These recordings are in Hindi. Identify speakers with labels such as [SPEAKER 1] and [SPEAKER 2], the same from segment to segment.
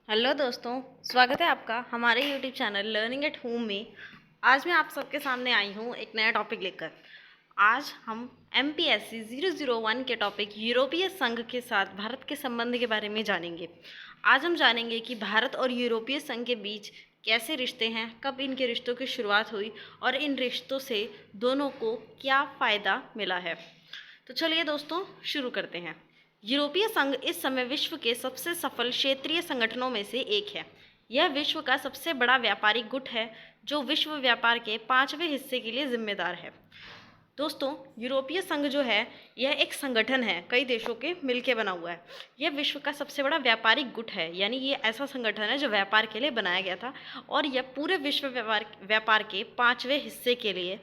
[SPEAKER 1] हेलो दोस्तों, स्वागत है आपका हमारे YouTube channel learning at home में। आज मैं आप सबके सामने आई हूँ एक नया टॉपिक लेकर। आज हम MPSC 001 के टॉपिक यूरोपीय संघ के साथ भारत के संबंध के बारे में जानेंगे। आज हम जानेंगे कि भारत और यूरोपीय संघ के बीच कैसे रिश्ते हैं, कब इनके रिश्तों की शुरुआत हुई और इन रिश्तों से दोनों को क्या फ़ायदा मिला है। तो चलिए दोस्तों, शुरू करते हैं। यूरोपीय संघ इस समय विश्व के सबसे सफल क्षेत्रीय संगठनों में से एक है। यह विश्व का सबसे बड़ा व्यापारिक गुट है जो विश्व व्यापार के 5वें हिस्से के लिए जिम्मेदार है। दोस्तों, यूरोपीय संघ जो है यह एक संगठन है, कई देशों के मिलके बना हुआ है। यह विश्व का सबसे बड़ा व्यापारिक गुट है, यानी ये ऐसा संगठन है जो व्यापार के लिए बनाया गया था और यह पूरे विश्व व्यापार के 5वें हिस्से के लिए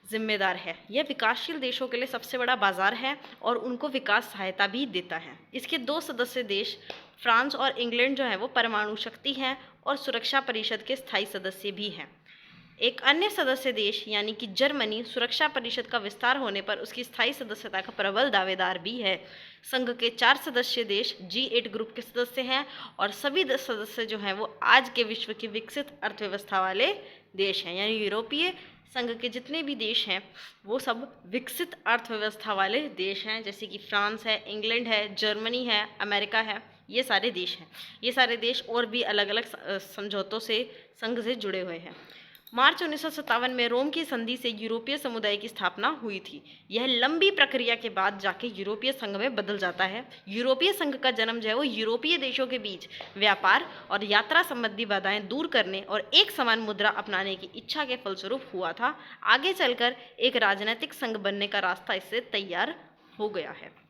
[SPEAKER 1] जिम्मेदार है। यह विकासशील देशों के लिए सबसे बड़ा बाजार है और उनको विकास सहायता भी देता है। इसके दो सदस्य देश फ्रांस और इंग्लैंड जो है वो परमाणु शक्ति हैं और सुरक्षा परिषद के स्थायी सदस्य भी हैं। एक अन्य सदस्य देश यानी कि जर्मनी सुरक्षा परिषद का विस्तार होने पर उसकी स्थायी सदस्यता का प्रबल दावेदार भी है। संघ के 4 सदस्य देश G8 ग्रुप के सदस्य हैं और सभी सदस्य जो हैं वो आज के विश्व की विकसित अर्थव्यवस्था वाले देश हैं। यानी यूरोपीय संघ के जितने भी देश हैं वो सब विकसित अर्थव्यवस्था वाले देश हैं, जैसे कि फ्रांस है, इंग्लैंड है, जर्मनी है, अमेरिका है। ये सारे देश हैं। ये सारे देश और भी अलग अलग समझौतों से संघ से जुड़े हुए हैं। मार्च 1957 में रोम की संधि से यूरोपीय समुदाय की स्थापना हुई थी। यह लंबी प्रक्रिया के बाद जाके यूरोपीय संघ में बदल जाता है। यूरोपीय संघ का जन्म जो है वो यूरोपीय देशों के बीच व्यापार और यात्रा संबंधी बाधाएं दूर करने और एक समान मुद्रा अपनाने की इच्छा के फलस्वरूप हुआ था। आगे चलकर एक राजनीतिक संघ बनने का रास्ता इससे तैयार हो गया है।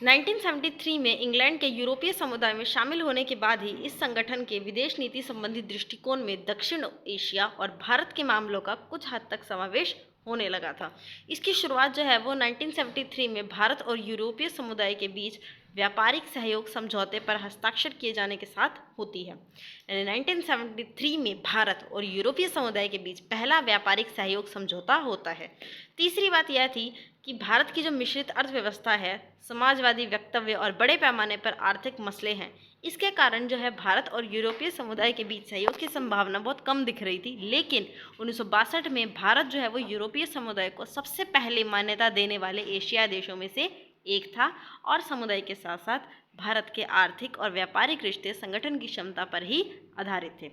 [SPEAKER 1] 1973 में इंग्लैंड के यूरोपीय समुदाय में शामिल होने के बाद ही इस संगठन के विदेश नीति संबंधी दृष्टिकोण में दक्षिण एशिया और भारत के मामलों का कुछ हद तक समावेश होने लगा था। इसकी शुरुआत जो है वो 1973 में भारत और यूरोपीय समुदाय के बीच व्यापारिक सहयोग समझौते पर हस्ताक्षर किए जाने के साथ होती है। यानी 1973 में भारत और यूरोपीय समुदाय के बीच पहला व्यापारिक सहयोग समझौता होता है। तीसरी बात यह थी कि भारत की जो मिश्रित अर्थव्यवस्था है, समाजवादी वक्तव्य और बड़े पैमाने पर आर्थिक मसले हैं, इसके कारण जो है भारत और यूरोपीय समुदाय के बीच सहयोग की संभावना बहुत कम दिख रही थी। लेकिन 1962 में भारत जो है वो यूरोपीय समुदाय को सबसे पहले मान्यता देने वाले एशियाई देशों में से एक था और समुदाय के साथ साथ भारत के आर्थिक और व्यापारिक रिश्ते संगठन की क्षमता पर ही आधारित थे।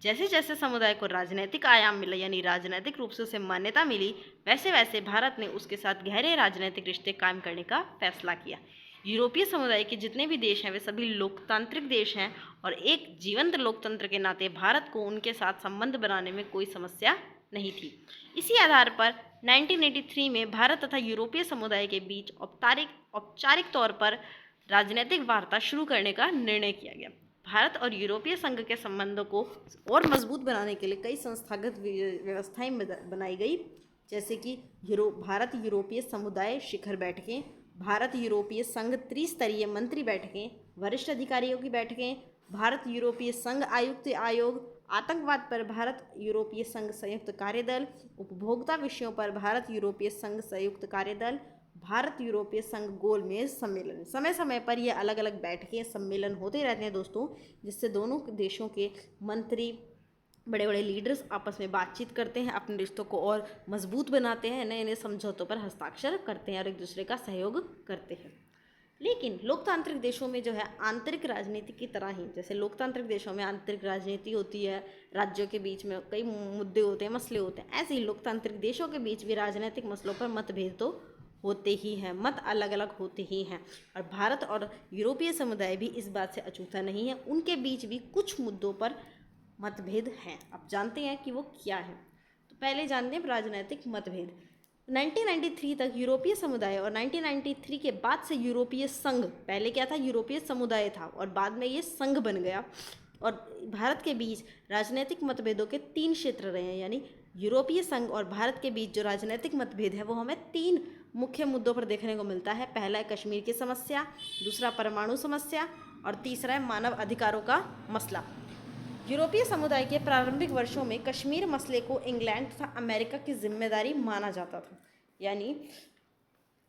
[SPEAKER 1] जैसे जैसे समुदाय को राजनीतिक आयाम मिला, यानी राजनीतिक रूप से उसे मान्यता मिली, वैसे वैसे भारत ने उसके साथ गहरे राजनीतिक रिश्ते कायम करने का फैसला किया। यूरोपीय समुदाय के जितने भी देश हैं वे सभी लोकतांत्रिक देश हैं और एक जीवंत लोकतंत्र के नाते भारत को उनके साथ संबंध बनाने में कोई समस्या नहीं थी। इसी आधार पर 1983 में भारत तथा यूरोपीय समुदाय के बीच औपचारिक तौर पर राजनीतिक वार्ता शुरू करने का निर्णय किया गया। भारत और यूरोपीय संघ के संबंधों को और मजबूत बनाने के लिए कई संस्थागत व्यवस्थाएं बनाई गई, जैसे कि भारत यूरोपीय समुदाय शिखर बैठकें, भारत यूरोपीय संघ त्रिस्तरीय मंत्री बैठकें, वरिष्ठ अधिकारियों की बैठकें, भारत यूरोपीय संघ आयुक्त आयोग, आतंकवाद पर भारत यूरोपीय संघ संयुक्त कार्यदल, उपभोक्ता विषयों पर भारत यूरोपीय संघ संयुक्त कार्यदल, भारत यूरोपीय संघ गोलमेज सम्मेलन। समय समय पर ये अलग अलग बैठकें सम्मेलन होते रहते हैं दोस्तों, जिससे दोनों देशों के मंत्री, बड़े बड़े लीडर्स आपस में बातचीत करते हैं, अपने रिश्तों को और मजबूत बनाते हैं, नए नए समझौतों पर हस्ताक्षर करते हैं और एक दूसरे का सहयोग करते हैं। लेकिन लोकतांत्रिक देशों में जो है आंतरिक राजनीति की तरह ही, जैसे लोकतांत्रिक देशों में आंतरिक राजनीति होती है, राज्यों के बीच में कई मुद्दे होते हैं, मसले होते हैं, ऐसे ही लोकतांत्रिक देशों के बीच भी राजनीतिक मसलों पर मतभेद तो होते ही हैं, मत अलग अलग होते ही हैं। और भारत और यूरोपीय समुदाय भी इस बात से अछूता नहीं है, उनके बीच भी कुछ मुद्दों पर मतभेद हैं। अब जानते हैं कि वो क्या है। तो पहले जानते हैं राजनीतिक मतभेद। 1993 तक यूरोपीय समुदाय और 1993 के बाद से यूरोपीय संघ, पहले क्या था, यूरोपीय समुदाय था और बाद में ये संघ बन गया। और भारत के बीच राजनीतिक मतभेदों के 3 क्षेत्र रहे हैं, यानी यूरोपीय संघ और भारत के बीच जो राजनीतिक मतभेद है वो हमें 3 मुख्य मुद्दों पर देखने को मिलता है। पहला है कश्मीर की समस्या, दूसरा परमाणु समस्या और तीसरा है मानव अधिकारों का मसला। यूरोपीय समुदाय के प्रारंभिक वर्षों में कश्मीर मसले को इंग्लैंड तथा अमेरिका की जिम्मेदारी माना जाता था। यानी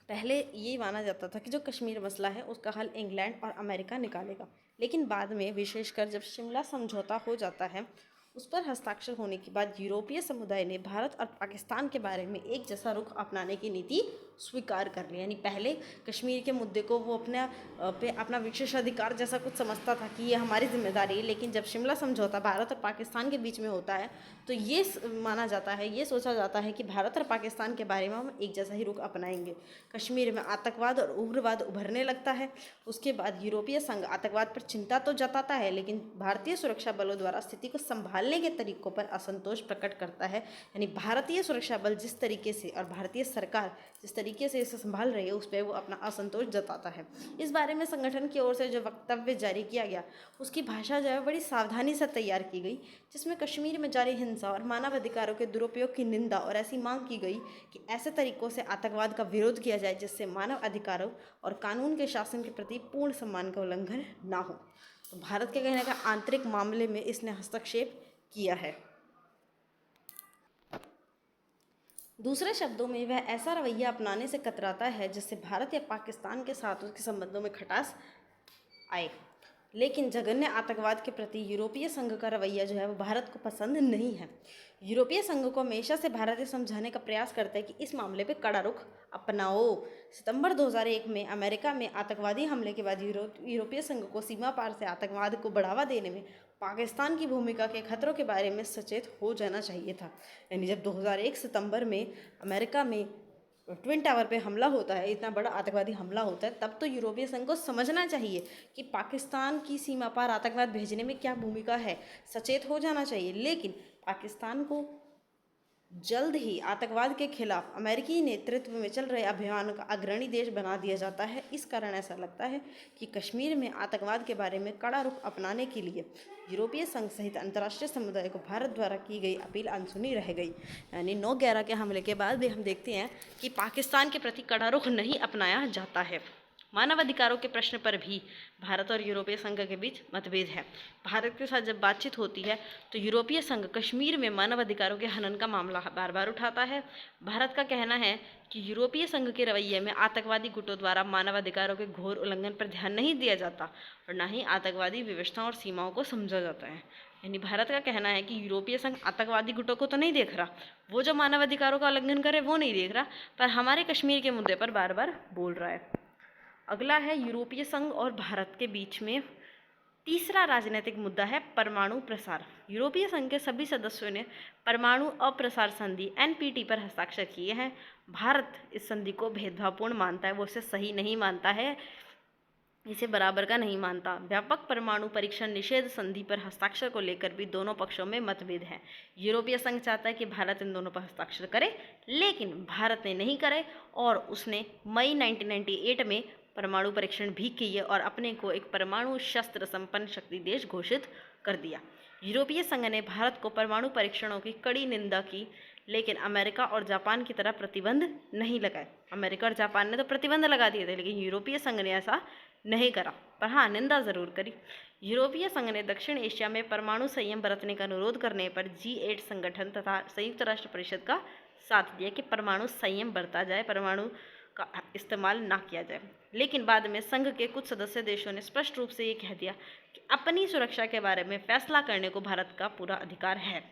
[SPEAKER 1] पहले ये माना जाता था कि जो कश्मीर मसला है उसका हल इंग्लैंड और अमेरिका निकालेगा, लेकिन बाद में विशेषकर जब शिमला समझौता हो जाता है उस पर हस्ताक्षर होने के बाद यूरोपीय समुदाय ने भारत और पाकिस्तान के बारे में एक जैसा रुख अपनाने की नीति स्वीकार कर ली। यानी पहले कश्मीर के मुद्दे को वो अपना विशेषाधिकार जैसा कुछ समझता था कि ये हमारी जिम्मेदारी है, लेकिन जब शिमला समझौता भारत और पाकिस्तान के बीच में होता है तो ये माना जाता है, ये सोचा जाता है कि भारत और पाकिस्तान के बारे में हम एक जैसा ही रुख अपनाएंगे। कश्मीर में आतंकवाद और उग्रवाद उभरने लगता है। उसके बाद यूरोपीय संघ आतंकवाद पर चिंता तो जताता है, लेकिन भारतीय सुरक्षा बलों द्वारा स्थिति को संभालने के तरीकों पर असंतोष प्रकट करता है। यानी भारतीय सुरक्षा बल जिस तरीके से और भारतीय सरकार जिस तरीके से इसे संभाल रही है उस पर वो अपना असंतोष जताता है। इस बारे में संगठन की ओर से जो वक्तव्य जारी किया गया उसकी भाषा जो है बड़ी सावधानी से तैयार की गई, जिसमें कश्मीर में जारी हिंसा और मानवाधिकारों के दुरुपयोग की निंदा और ऐसी मांग की गई कि ऐसे तरीकों से आतंकवाद का विरोध किया जाए जिससे मानव अधिकारों और कानून के शासन के प्रति पूर्ण सम्मान का उल्लंघन ना हो। तो भारत के कहने का आंतरिक मामले में इसने हस्तक्षेप किया है। दूसरे शब्दों में वह ऐसा रवैया अपनाने से कतराता है जिससे भारत या पाकिस्तान के साथ उसके संबंधों में खटास आए। लेकिन जघन्य आतंकवाद के प्रति यूरोपीय संघ का रवैया जो है वो भारत को पसंद नहीं है। यूरोपीय संघ को हमेशा से भारत ये समझाने का प्रयास करता है कि इस मामले पे कड़ा रुख अपनाओ। सितंबर 2001 में अमेरिका में आतंकवादी हमले के बाद यूरोपीय संघ को सीमा पार से आतंकवाद को बढ़ावा देने में पाकिस्तान की भूमिका के खतरों के बारे में सचेत हो जाना चाहिए था। यानी जब 2001 सितंबर में अमेरिका में ट्विन टावर पे हमला होता है, इतना बड़ा आतंकवादी हमला होता है, तब तो यूरोपीय संघ को समझना चाहिए कि पाकिस्तान की सीमा पार आतंकवाद भेजने में क्या भूमिका है, सचेत हो जाना चाहिए। लेकिन पाकिस्तान को जल्द ही आतंकवाद के खिलाफ अमेरिकी नेतृत्व में चल रहे अभियान का अग्रणी देश बना दिया जाता है। इस कारण ऐसा लगता है कि कश्मीर में आतंकवाद के बारे में कड़ा रुख अपनाने के लिए यूरोपीय संघ सहित अंतर्राष्ट्रीय समुदाय को भारत द्वारा की गई अपील अनसुनी रह गई। यानी 9/11 के हमले के बाद भी हम देखते हैं कि पाकिस्तान के प्रति कड़ा रुख नहीं अपनाया जाता है। मानवाधिकारों के प्रश्न पर भी भारत और यूरोपीय संघ के बीच मतभेद है। भारत के साथ जब बातचीत होती है तो यूरोपीय संघ कश्मीर में मानवाधिकारों के हनन का मामला बार बार उठाता है। भारत का कहना है कि यूरोपीय संघ के रवैये में आतंकवादी गुटों द्वारा मानवाधिकारों के घोर उल्लंघन पर ध्यान नहीं दिया जाता और न ही आतंकवादी व्यवस्थाओं और सीमाओं को समझा जाता है। यानी भारत का कहना है कि यूरोपीय संघ आतंकवादी गुटों को तो नहीं देख रहा, वो जो मानवाधिकारों का उल्लंघन करे वो नहीं देख रहा, पर हमारे कश्मीर के मुद्दे पर बार बार बोल रहा है। अगला है यूरोपीय संघ और भारत के बीच में तीसरा राजनीतिक मुद्दा है परमाणु प्रसार। यूरोपीय संघ के सभी सदस्यों ने परमाणु अप्रसार संधि NPT पर हस्ताक्षर किए हैं। भारत इस संधि को भेदभावपूर्ण मानता है, वो इसे सही नहीं मानता है, इसे बराबर का नहीं मानता। व्यापक परमाणु परीक्षण निषेध संधि पर हस्ताक्षर को लेकर भी दोनों पक्षों में मतभेद है। यूरोपीय संघ चाहता है कि भारत इन दोनों पर हस्ताक्षर करे, लेकिन भारत ने नहीं करे और उसने मई 1998 में परमाणु परीक्षण भी किए और अपने को एक परमाणु शस्त्र संपन्न शक्ति देश घोषित कर दिया। यूरोपीय संघ ने भारत को परमाणु परीक्षणों की कड़ी निंदा की, लेकिन अमेरिका और जापान की तरह प्रतिबंध नहीं लगाए। अमेरिका और जापान ने तो प्रतिबंध लगा दिए थे, लेकिन यूरोपीय संघ ने ऐसा नहीं करा, पर हाँ निंदा जरूर करी। यूरोपीय संघ ने दक्षिण एशिया में परमाणु संयम बरतने का अनुरोध करने पर G8 संगठन तथा संयुक्त राष्ट्र परिषद का साथ दिया कि परमाणु संयम बरता जाए, परमाणु का इस्तेमाल ना किया जाए। लेकिन बाद में संघ के कुछ सदस्य देशों ने स्पष्ट रूप से ये कह दिया कि अपनी सुरक्षा के बारे में फैसला करने को भारत का पूरा अधिकार है।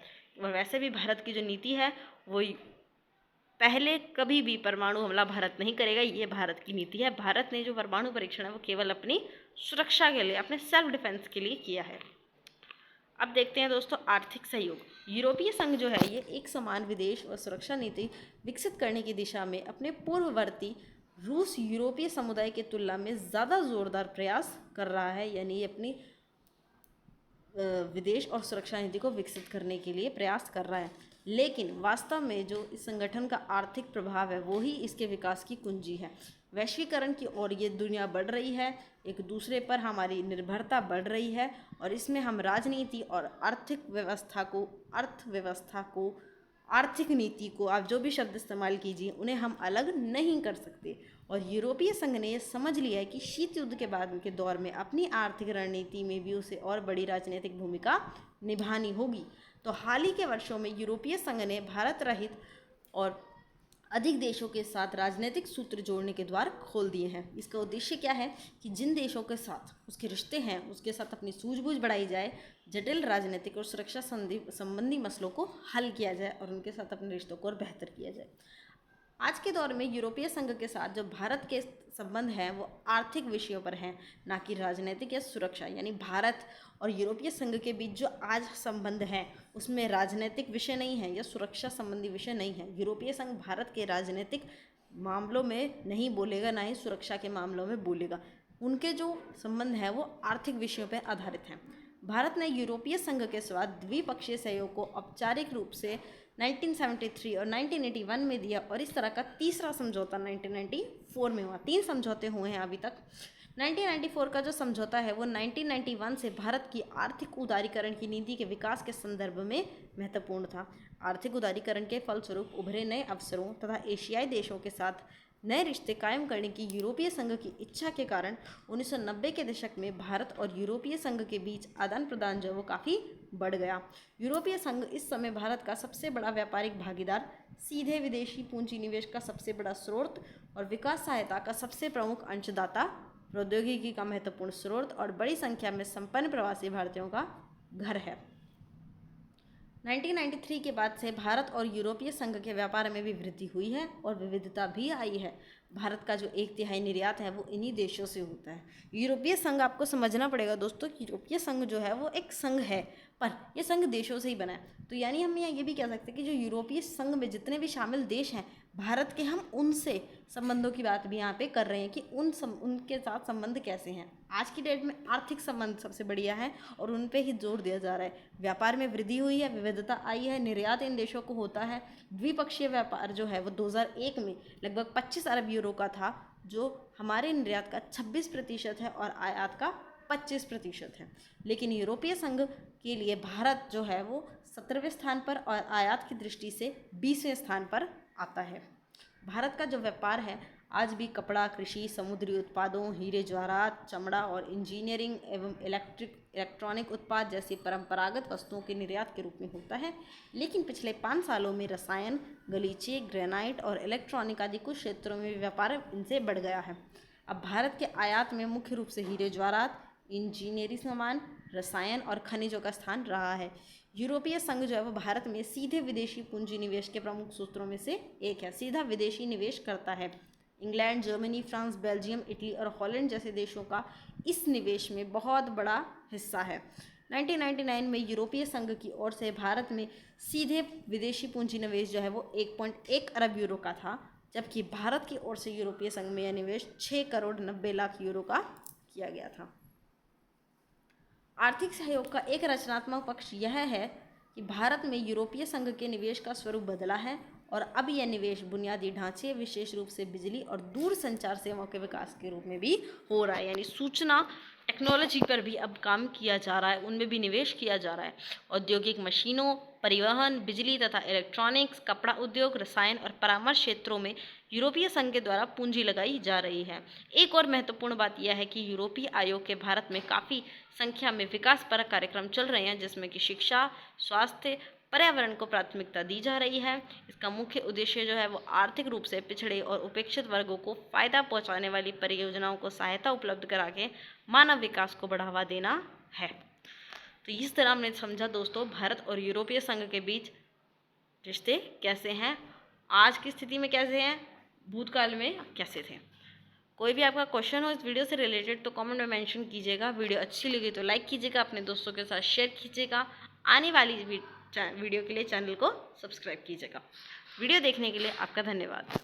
[SPEAKER 1] और वैसे भी भारत की जो नीति है वो पहले कभी भी परमाणु हमला भारत नहीं करेगा, ये भारत की नीति है। भारत ने जो परमाणु परीक्षण है वो केवल अपनी सुरक्षा के लिए, अपने सेल्फ डिफेंस के लिए किया है। अब देखते हैं दोस्तों आर्थिक सहयोग। यूरोपीय संघ जो है ये एक समान विदेश और सुरक्षा नीति विकसित करने की दिशा में अपने पूर्ववर्ती रूस यूरोपीय समुदाय की तुलना में ज़्यादा जोरदार प्रयास कर रहा है। यानी ये अपनी विदेश और सुरक्षा नीति को विकसित करने के लिए प्रयास कर रहा है, लेकिन वास्तव में जो इस संगठन का आर्थिक प्रभाव है वो ही इसके विकास की कुंजी है। वैश्वीकरण की ओर ये दुनिया बढ़ रही है, एक दूसरे पर हमारी निर्भरता बढ़ रही है और इसमें हम राजनीति और आर्थिक नीति को, आप जो भी शब्द इस्तेमाल कीजिए, उन्हें हम अलग नहीं कर सकते। और यूरोपीय संघ ने यह समझ लिया है कि शीत युद्ध के बाद के दौर में अपनी आर्थिक रणनीति में भी उसे और बड़ी राजनीतिक भूमिका निभानी होगी। तो हाल ही के वर्षों में यूरोपीय संघ ने भारत रहित और अधिक देशों के साथ राजनीतिक सूत्र जोड़ने के द्वार खोल दिए हैं। इसका उद्देश्य क्या है कि जिन देशों के साथ उसके रिश्ते हैं उसके साथ अपनी सूझबूझ बढ़ाई जाए, जटिल राजनीतिक और सुरक्षा संबंधी मसलों को हल किया जाए और उनके साथ अपने रिश्तों को और बेहतर किया जाए। आज के दौर में यूरोपीय संघ के साथ जो भारत के संबंध हैं वो आर्थिक विषयों पर हैं, ना कि राजनीतिक या सुरक्षा। यानी भारत और यूरोपीय संघ के बीच जो आज संबंध है उसमें राजनीतिक विषय नहीं है या सुरक्षा संबंधी विषय नहीं है। यूरोपीय संघ भारत के राजनीतिक मामलों में नहीं बोलेगा, ना ही सुरक्षा के मामलों में बोलेगा। उनके जो संबंध है वो आर्थिक विषयों पर आधारित हैं। भारत ने यूरोपीय संघ के साथ द्विपक्षीय सहयोग को औपचारिक रूप से 1973 और 1981 में दिया और इस तरह का तीसरा समझौता 1994 में हुआ। 3 समझौते हुए हैं अभी तक। 1994 का जो समझौता है वो 1991 से भारत की आर्थिक उदारीकरण की नीति के विकास के संदर्भ में महत्वपूर्ण था। आर्थिक उदारीकरण के फलस्वरूप उभरे नए अवसरों तथा एशियाई देशों के साथ नए रिश्ते कायम करने की यूरोपीय संघ की इच्छा के कारण 1990 के दशक में भारत और यूरोपीय संघ के बीच आदान प्रदान जो है वो काफ़ी बढ़ गया। यूरोपीय संघ इस समय भारत का सबसे बड़ा व्यापारिक भागीदार, सीधे विदेशी पूंजी निवेश का सबसे बड़ा स्रोत और विकास सहायता का सबसे प्रमुख अंशदाता, प्रौद्योगिकी का महत्वपूर्ण स्रोत और बड़ी संख्या में संपन्न प्रवासी भारतीयों का घर है। 1993 के बाद से भारत और यूरोपीय संघ के व्यापार में भी वृद्धि हुई है और विविधता भी आई है। भारत का जो 1/3 निर्यात है वो इन्हीं देशों से होता है। यूरोपीय संघ आपको समझना पड़ेगा दोस्तों, यूरोपीय संघ जो है वो एक संघ है, पर ये संघ देशों से ही बना है। तो यानी हम यहाँ ये भी कह सकते हैं कि जो यूरोपीय संघ में जितने भी शामिल देश हैं भारत के, हम उनसे संबंधों की बात भी यहाँ पे कर रहे हैं कि उनके साथ संबंध कैसे हैं। आज की डेट में आर्थिक संबंध सबसे बढ़िया है और उन पे ही जोर दिया जा रहा है। व्यापार में वृद्धि हुई है, विविधता आई है, निर्यात इन देशों को होता है। द्विपक्षीय व्यापार जो है वो 2001 में लगभग 25 अरब यूरो का था, जो हमारे निर्यात का 26% है और आयात का 25% है। लेकिन यूरोपीय संघ के लिए भारत जो है वो 17वें स्थान पर और आयात की दृष्टि से 20वें स्थान पर आता है। भारत का जो व्यापार है आज भी कपड़ा, कृषि, समुद्री उत्पादों, हीरे जवाहरात, चमड़ा और इंजीनियरिंग एवं इलेक्ट्रॉनिक उत्पाद जैसी परंपरागत वस्तुओं के निर्यात के रूप में होता है। लेकिन पिछले 5 सालों में रसायन, गलीचे, ग्रेनाइट और इलेक्ट्रॉनिक आदि कुछ क्षेत्रों में व्यापार इनसे बढ़ गया है। अब भारत के आयात में मुख्य रूप से हीरे जवाहरात, इंजीनियरिंग सामान, रसायन और खनिजों का स्थान रहा है। यूरोपीय संघ जो है वो भारत में सीधे विदेशी पूंजी निवेश के प्रमुख सूत्रों में से एक है। सीधा विदेशी निवेश करता है। England, Germany, France, Belgium, Italy और हॉलैंड जैसे देशों का इस निवेश में बहुत बड़ा हिस्सा है। 1999 में यूरोपीय संघ की ओर से भारत में सीधे विदेशी पूंजी निवेश जो है वो 1.1 अरब यूरो का था, जबकि भारत की ओर से यूरोपीय संघ में यह निवेश 6 करोड़ 90 लाख यूरो का किया गया था। आर्थिक सहयोग का एक रचनात्मक पक्ष यह है कि भारत में यूरोपीय संघ के निवेश का स्वरूप बदला है और अब यह निवेश बुनियादी ढांचे, विशेष रूप से बिजली और दूर संचार सेवाओं के विकास के रूप में भी हो रहा है। यानी सूचना टेक्नोलॉजी पर भी अब काम किया जा रहा है, उनमें भी निवेश किया जा रहा है। औद्योगिक मशीनों, परिवहन, बिजली तथा इलेक्ट्रॉनिक्स, कपड़ा उद्योग, रसायन और परामर्श क्षेत्रों में यूरोपीय संघ के द्वारा पूंजी लगाई जा रही है। एक और महत्वपूर्ण बात यह है कि यूरोपीय आयोग के भारत में काफ़ी संख्या में विकास परक कार्यक्रम चल रहे हैं, जिसमें कि शिक्षा, स्वास्थ्य, पर्यावरण को प्राथमिकता दी जा रही है। इसका मुख्य उद्देश्य जो है वो आर्थिक रूप से पिछड़े और उपेक्षित वर्गों को फायदा पहुंचाने वाली परियोजनाओं को सहायता उपलब्ध करा के मानव विकास को बढ़ावा देना है। तो इस तरह हमने समझा दोस्तों भारत और यूरोपीय संघ के बीच रिश्ते कैसे हैं, आज की स्थिति में कैसे हैं, भूतकाल में कैसे थे। कोई भी आपका क्वेश्चन हो इस वीडियो से रिलेटेड तो कमेंट में मेंशन कीजिएगा। वीडियो अच्छी लगी तो लाइक कीजिएगा, अपने दोस्तों के साथ शेयर कीजिएगा। आने वाली वीडियो के लिए चैनल को सब्सक्राइब कीजिएगा। वीडियो देखने के लिए आपका धन्यवाद।